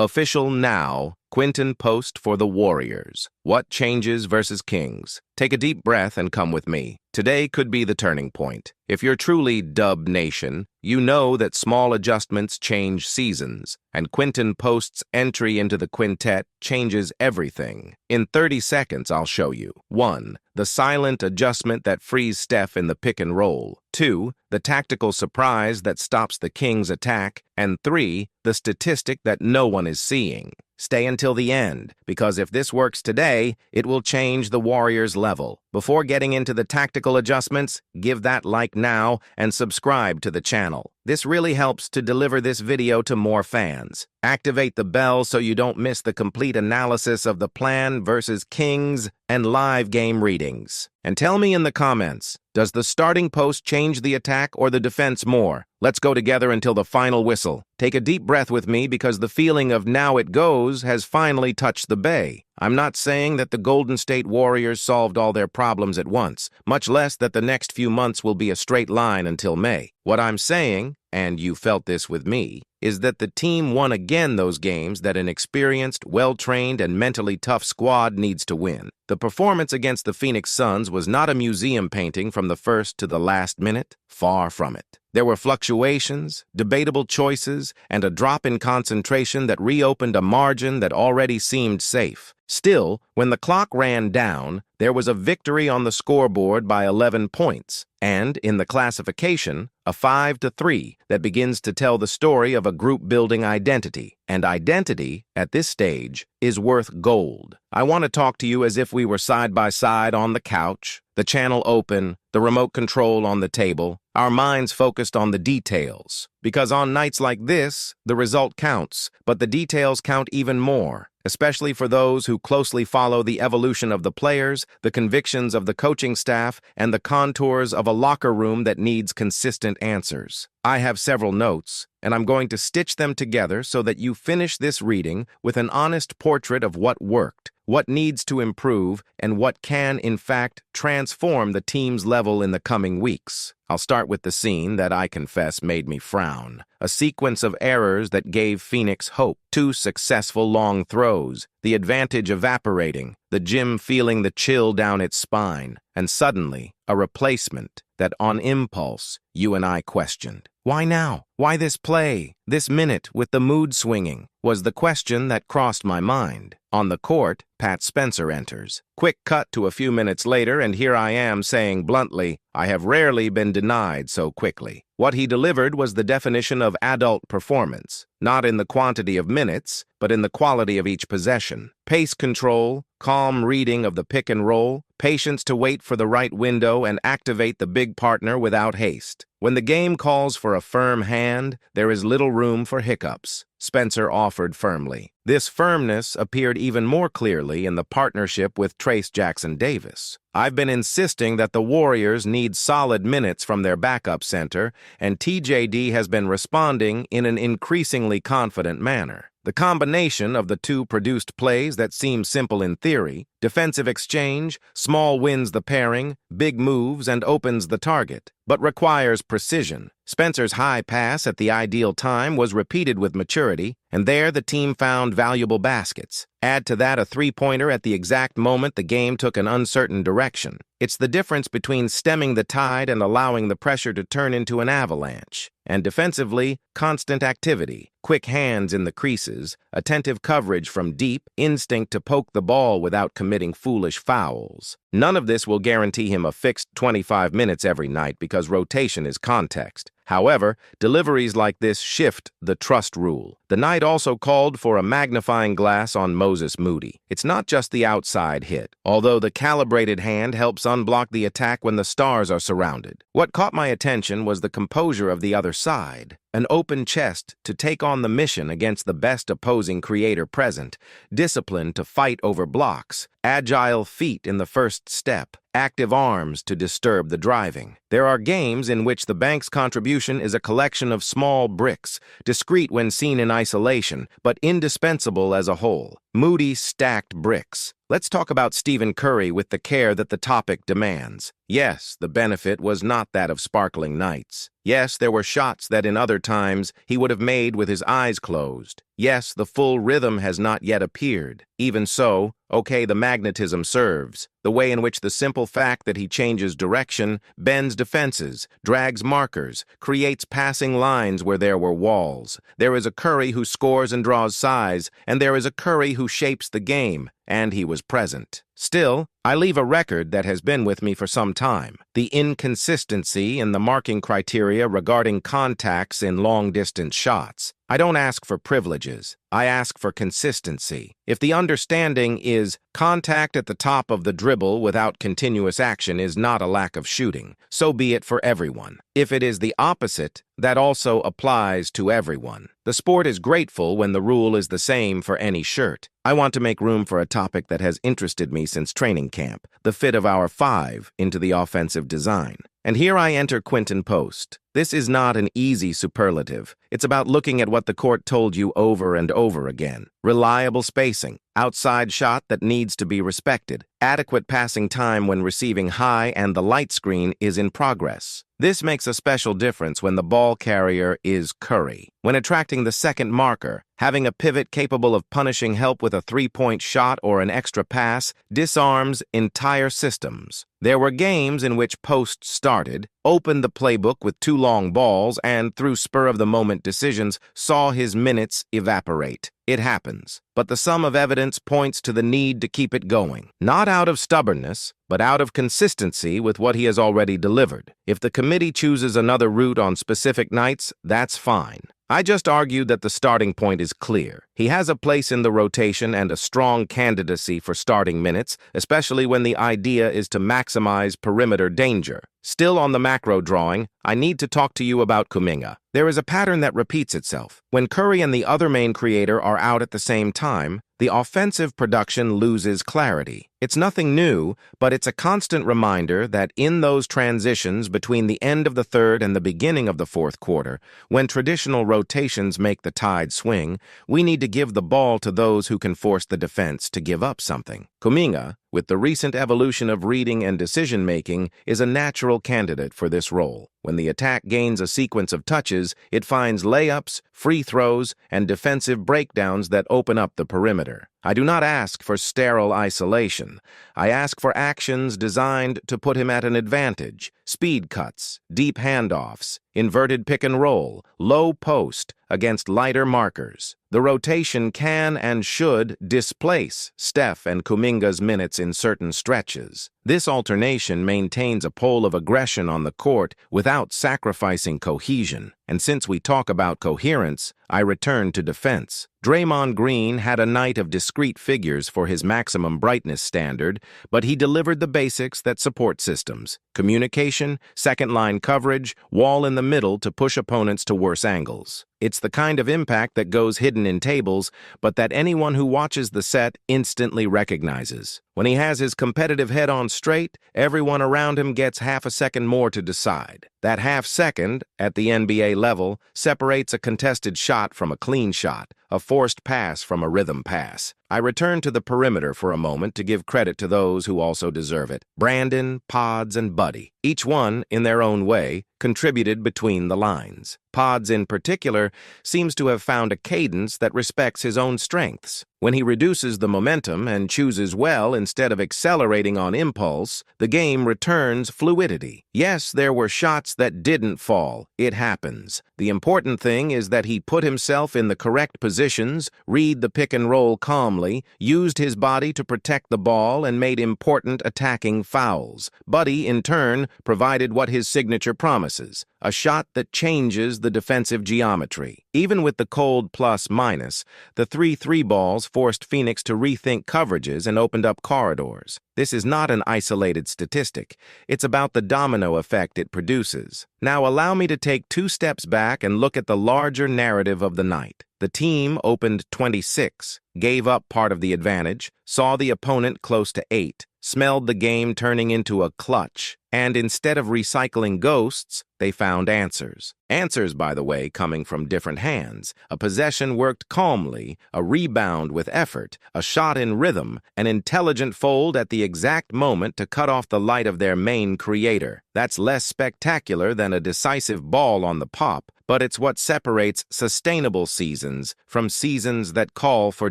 Official now, Quinten post for the Warriors. What changes versus Kings? Take a deep breath and come with me. Today could be the turning point. If you're truly Dub Nation, you know that small adjustments change seasons, and Quinten post's entry into the quintet changes everything. In 30 seconds, I'll show you. 1. The silent adjustment that frees Steph in the pick and roll. 2. The tactical surprise that stops the Kings' attack. And 3. The statistic that no one is seeing. Stay until the end, because if this works today, it will change the Warriors' level. Before getting into the tactical adjustments, give that like now and subscribe to the channel. This really helps to deliver this video to more fans. Activate the bell so you don't miss the complete analysis of the plan versus Kings and live game readings. And tell me in the comments, does the starting post change the attack or the defense more? Let's go together until the final whistle. Take a deep breath with me because the feeling of now it goes has finally touched the bay. I'm not saying that the Golden State Warriors solved all their problems at once, much less that the next few months will be a straight line until May. What I'm saying, and you felt this with me, is that the team won again those games that an experienced, well-trained, and mentally tough squad needs to win. The performance against the Phoenix Suns was not a museum painting from the first to the last minute. Far from it. There were fluctuations, debatable choices, and a drop in concentration that reopened a margin that already seemed safe. Still, when the clock ran down, there was a victory on the scoreboard by 11 points, and, in the classification, a 5-3 that begins to tell the story of a group-building identity. And identity, at this stage, is worth gold. I want to talk to you as if we were side by side on the couch, the channel open, the remote control on the table, our minds focused on the details. Because on nights like this, the result counts, but the details count even more, especially for those who closely follow the evolution of the players, the convictions of the coaching staff, and the contours of a locker room that needs consistent answers. I have several notes, and I'm going to stitch them together so that you finish this reading with an honest portrait of what worked, what needs to improve, and what can, in fact, transform the team's level in the coming weeks. I'll start with the scene that I confess made me frown. A sequence of errors that gave Phoenix hope. 2 successful long throws, the advantage evaporating, the gym feeling the chill down its spine, and suddenly, a replacement that on impulse, you and I questioned. Why now? Why this play? This minute with the mood swinging? Was the question that crossed my mind. On the court, Pat Spencer enters. Quick cut to a few minutes later, and here I am saying bluntly, I have rarely been denied so quickly. What he delivered was the definition of adult performance, not in the quantity of minutes, but in the quality of each possession. Pace control, calm reading of the pick and roll, patience to wait for the right window and activate the big partner without haste. When the game calls for a firm hand, there is little room for hiccups, Spencer offered firmly. This firmness appeared even more clearly in the partnership with Trace Jackson-Davis. I've been insisting that the Warriors need solid minutes from their backup center, and TJD has been responding in an increasingly confident manner. The combination of the two produced plays that seem simple in theory, defensive exchange, small wins the pairing, big moves, and opens the target, but requires precision. Spencer's high pass at the ideal time was repeated with maturity, and there the team found valuable baskets. Add to that a three-pointer at the exact moment the game took an uncertain direction. It's the difference between stemming the tide and allowing the pressure to turn into an avalanche. And defensively, constant activity, quick hands in the creases, attentive coverage from deep, instinct to poke the ball without committing foolish fouls. None of this will guarantee him a fixed 25 minutes every night because rotation is context. However, deliveries like this shift the trust rule. The night also called for a magnifying glass on Moses Moody. It's not just the outside hit, although the calibrated hand helps unblock the attack when the stars are surrounded. What caught my attention was the composure of the other side. An open chest to take on the mission against the best opposing creator present, discipline to fight over blocks, agile feet in the first step, active arms to disturb the driving. There are games in which the bank's contribution is a collection of small bricks, discrete when seen in isolation, but indispensable as a whole. Moody stacked bricks. Let's talk about Stephen Curry with the care that the topic demands. Yes, the benefit was not that of sparkling nights. Yes, there were shots that in other times he would have made with his eyes closed. Yes, the full rhythm has not yet appeared. Even so, okay, the magnetism serves. The way in which the simple fact that he changes direction, bends defenses, drags markers, creates passing lines where there were walls. There is a Curry who scores and draws size, and there is a Curry who shapes the game, and he was present. Still, I leave a record that has been with me for some time. The inconsistency in the marking criteria regarding contacts in long-distance shots. I don't ask for privileges. I ask for consistency. If the understanding is contact at the top of the dribble without continuous action is not a lack of shooting, so be it for everyone. If it is the opposite, that also applies to everyone. The sport is grateful when the rule is the same for any shirt. I want to make room for a topic that has interested me since training camp, the fit of our five into the offensive design. And here I enter Quinten post. This is not an easy superlative. It's about looking at what the court told you over and over again. Reliable spacing, outside shot that needs to be respected, adequate passing time when receiving high and the light screen is in progress. This makes a special difference when the ball carrier is Curry. When attracting the second marker, having a pivot capable of punishing help with a three-point shot or an extra pass disarms entire systems. There were games in which Post started, opened the playbook with two long balls, and through spur-of-the-moment decisions saw his minutes evaporate. It happens, but the sum of evidence points to the need to keep it going, not out of stubbornness, but out of consistency with what he has already delivered. If the committee chooses another route on specific nights, that's fine. I just argued that the starting point is clear. He has a place in the rotation and a strong candidacy for starting minutes, especially when the idea is to maximize perimeter danger. Still on the macro drawing, I need to talk to you about Kuminga. There is a pattern that repeats itself. When Curry and the other main creator are out at the same time, the offensive production loses clarity. It's nothing new, but it's a constant reminder that in those transitions between the end of the third and the beginning of the fourth quarter, when traditional rotations make the tide swing, we need to give the ball to those who can force the defense to give up something. Kuminga, with the recent evolution of reading and decision-making, is a natural candidate for this role. When the attack gains a sequence of touches, it finds layups, free throws, and defensive breakdowns that open up the perimeter. I do not ask for sterile isolation. I ask for actions designed to put him at an advantage. Speed cuts, deep handoffs, inverted pick and roll, low post against lighter markers. The rotation can and should displace Steph and Kuminga's minutes in certain stretches. This alternation maintains a pole of aggression on the court without sacrificing cohesion. And since we talk about coherence, I return to defense. Draymond Green had a night of discrete figures for his maximum brightness standard, but he delivered the basics that support systems: communication, second-line coverage, wall in the middle to push opponents to worse angles. It's the kind of impact that goes hidden in tables, but that anyone who watches the set instantly recognizes. When he has his competitive head on straight, everyone around him gets half a second more to decide. That half second, at the NBA level, separates a contested shot from a clean shot, a forced pass from a rhythm pass. I return to the perimeter for a moment to give credit to those who also deserve it. Brandon, Pods, and Buddy, each one, in their own way, contributed between the lines. Pods, in particular, seems to have found a cadence that respects his own strengths. When he reduces the momentum and chooses well instead of accelerating on impulse, the game returns fluidity. Yes, there were shots that didn't fall. It happens. The important thing is that he put himself in the correct positions, read the pick and roll calmly, used his body to protect the ball, and made important attacking fouls. Buddy, in turn, provided what his signature promises: a shot that changes the defensive geometry. Even with the cold plus-minus, the 3-3 balls forced Phoenix to rethink coverages and opened up corridors. This is not an isolated statistic. It's about the domino effect it produces. Now allow me to take 2 steps back and look at the larger narrative of the night. The team opened 26, gave up part of the advantage, saw the opponent close to 8, smelled the game turning into a clutch, and instead of recycling ghosts, they found answers. Answers, by the way, coming from different hands. A possession worked calmly, a rebound with effort, a shot in rhythm, an intelligent fold at the exact moment to cut off the light of their main creator. That's less spectacular than a decisive ball on the pop, but it's what separates sustainable seasons from seasons that call for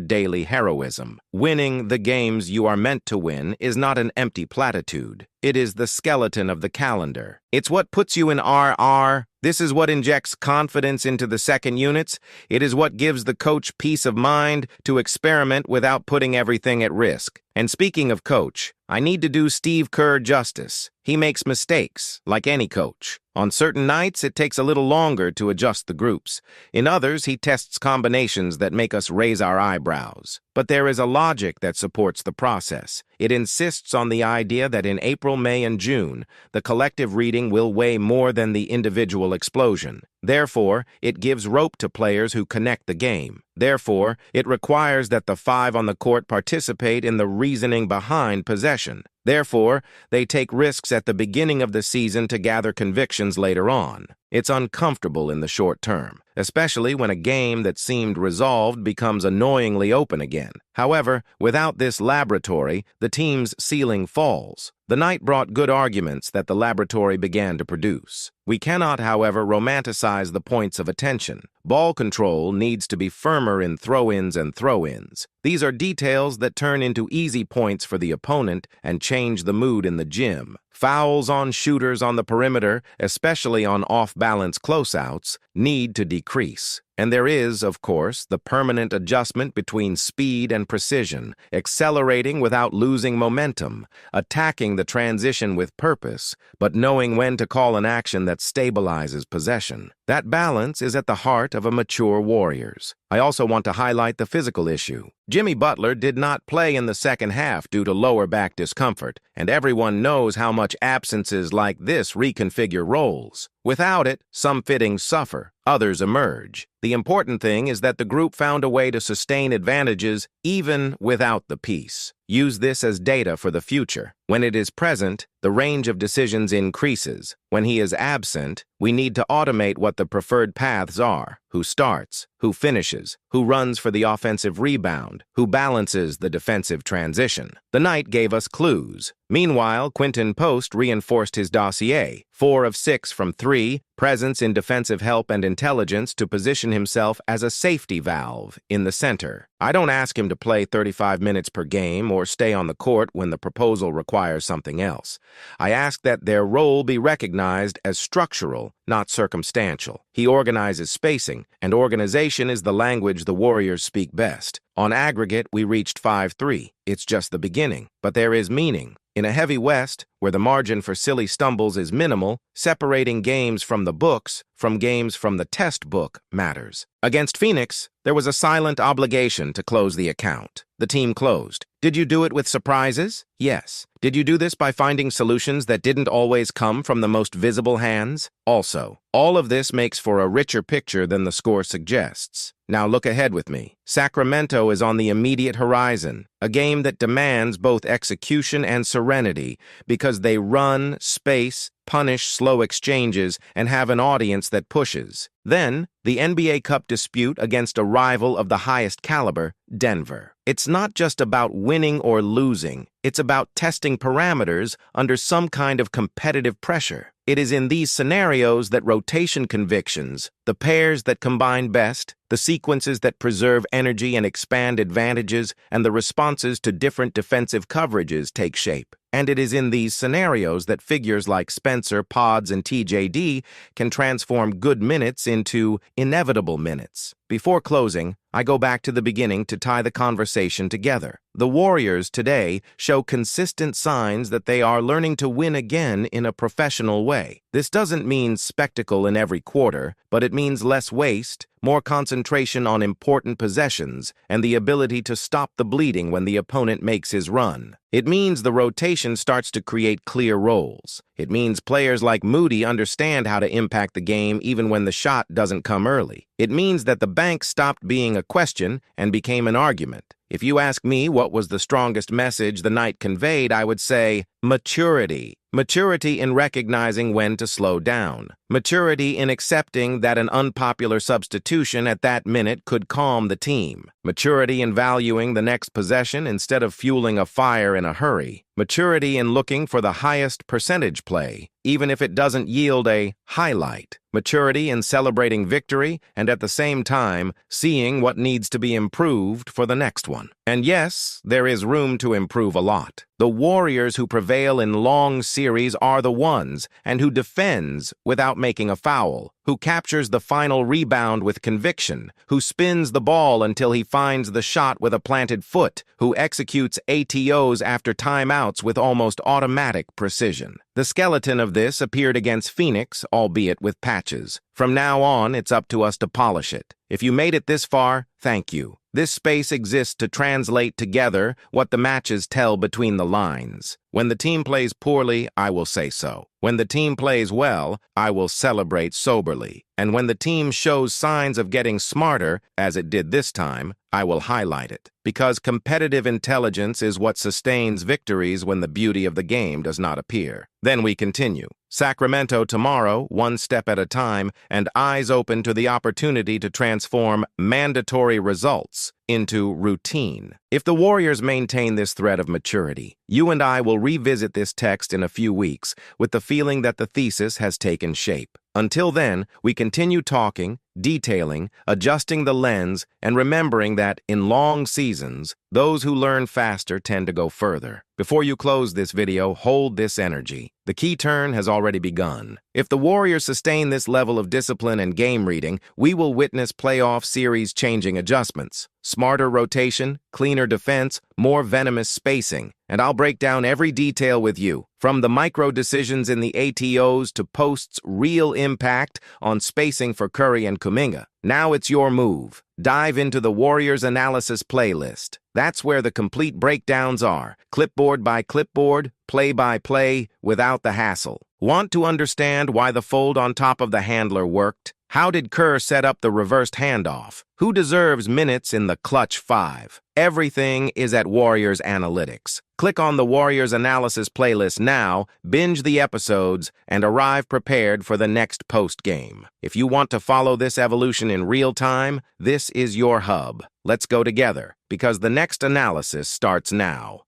daily heroism. Winning the games you are meant to win is not an empty platitude. It is the skeleton of the calendar. It's what puts you in RR. This is what injects confidence into the second units. It is what gives the coach peace of mind to experiment without putting everything at risk. And speaking of coach, I need to do Steve Kerr justice. He makes mistakes, like any coach. On certain nights, it takes a little longer to adjust the groups. In others, he tests combinations that make us raise our eyebrows. But there is a logic that supports the process. It insists on the idea that in April, May, and June, the collective reading will weigh more than the individual explosion. Therefore, it gives rope to players who connect the game. Therefore, it requires that the five on the court participate in the reasoning behind possession. Therefore, they take risks at the beginning of the season to gather convictions later on. It's uncomfortable in the short term, especially when a game that seemed resolved becomes annoyingly open again. However, without this laboratory, the team's ceiling falls. The night brought good arguments that the laboratory began to produce. We cannot, however, romanticize the points of attention. Ball control needs to be firmer in throw-ins and throw-ins. These are details that turn into easy points for the opponent and change the mood in the gym. Fouls on shooters on the perimeter, especially on off-balance closeouts, need to decrease. And there is, of course, the permanent adjustment between speed and precision, accelerating without losing momentum, attacking the transition with purpose, but knowing when to call an action that stabilizes possession. That balance is at the heart of a mature Warriors. I also want to highlight the physical issue. Jimmy Butler did not play in the second half due to lower back discomfort, and everyone knows how much absences like this reconfigure roles. Without it, some fittings suffer, others emerge. The important thing is that the group found a way to sustain advantages even without the piece. Use this as data for the future. When it is present, the range of decisions increases. When he is absent, we need to automate what the preferred paths are: who starts, who finishes, who runs for the offensive rebound, who balances the defensive transition. The night gave us clues. Meanwhile, Quinten Post reinforced his dossier, 4 of 6 from 3, presence in defensive help and intelligence to position himself as a safety valve in the center. I don't ask him to play 35 minutes per game or stay on the court when the proposal requires something else. I ask that their role be recognized as structural, not circumstantial. He organizes spacing, and organization is the language the Warriors speak best. On aggregate, we reached 5-3. It's just the beginning, but there is meaning. In a heavy West, where the margin for silly stumbles is minimal, separating games from the books from games from the test book matters. Against Phoenix, there was a silent obligation to close the account. The team closed. Did you do it with surprises? Yes. Did you do this by finding solutions that didn't always come from the most visible hands? Also. All of this makes for a richer picture than the score suggests. Now look ahead with me. Sacramento is on the immediate horizon, a game that demands both execution and serenity because they run, space, punish slow exchanges, and have an audience that pushes. Then, the NBA Cup dispute against a rival of the highest caliber, Denver. It's not just about winning or losing. It's about testing parameters under some kind of competitive pressure. It is in these scenarios that rotation convictions, the pairs that combine best, the sequences that preserve energy and expand advantages, and the responses to different defensive coverages take shape. And it is in these scenarios that figures like Spencer, Pods, and TJD can transform good minutes into inevitable minutes. Before closing, I go back to the beginning to tie the conversation together. The Warriors today show consistent signs that they are learning to win again in a professional way. This doesn't mean spectacle in every quarter, but it means less waste, more concentration on important possessions, and the ability to stop the bleeding when the opponent makes his run. It means the rotation starts to create clear roles. It means players like Moody understand how to impact the game even when the shot doesn't come early. It means that the bank stopped being a question and became an argument. If you ask me what was the strongest message the night conveyed, I would say maturity. Maturity in recognizing when to slow down. Maturity in accepting that an unpopular substitution at that minute could calm the team. Maturity in valuing the next possession instead of fueling a fire in a hurry. Maturity in looking for the highest percentage play, even if it doesn't yield a highlight. Maturity in celebrating victory and at the same time seeing what needs to be improved for the next one. And yes, there is room to improve a lot. The Warriors who prevail in long series are the ones, and who defends without making a foul, who captures the final rebound with conviction, who spins the ball until he finds the shot with a planted foot, who executes ATOs after timeouts with almost automatic precision. The skeleton of this appeared against Phoenix, albeit with patches. From now on, it's up to us to polish it. If you made it this far, thank you. This space exists to translate together what the matches tell between the lines. When the team plays poorly, I will say so. When the team plays well, I will celebrate soberly. And when the team shows signs of getting smarter, as it did this time, I will highlight it. Because competitive intelligence is what sustains victories when the beauty of the game does not appear. Then we continue. Sacramento tomorrow, one step at a time, and eyes open to the opportunity to transform mandatory results into routine. If the Warriors maintain this thread of maturity, you and I will revisit this text in a few weeks with the feeling that the thesis has taken shape. Until then, we continue talking, detailing, adjusting the lens, and remembering that, in long seasons, those who learn faster tend to go further. Before you close this video, hold this energy. The key turn has already begun. If the Warriors sustain this level of discipline and game reading, we will witness playoff series-changing adjustments. Smarter rotation, cleaner defense, more venomous spacing. And I'll break down every detail with you, from the micro decisions in the ATOs to Post's real impact on spacing for Curry and Kuminga. Now it's your move. Dive into the Warriors Analysis playlist. That's where the complete breakdowns are, clipboard by clipboard, play by play, without the hassle. Want to understand why the fold on top of the handler worked? How did Kerr set up the reversed handoff? Who deserves minutes in the clutch five? Everything is at Warriors Analytics. Click on the Warriors Analysis playlist now, binge the episodes, and arrive prepared for the next post-game. If you want to follow this evolution in real time, this is your hub. Let's go together, because the next analysis starts now.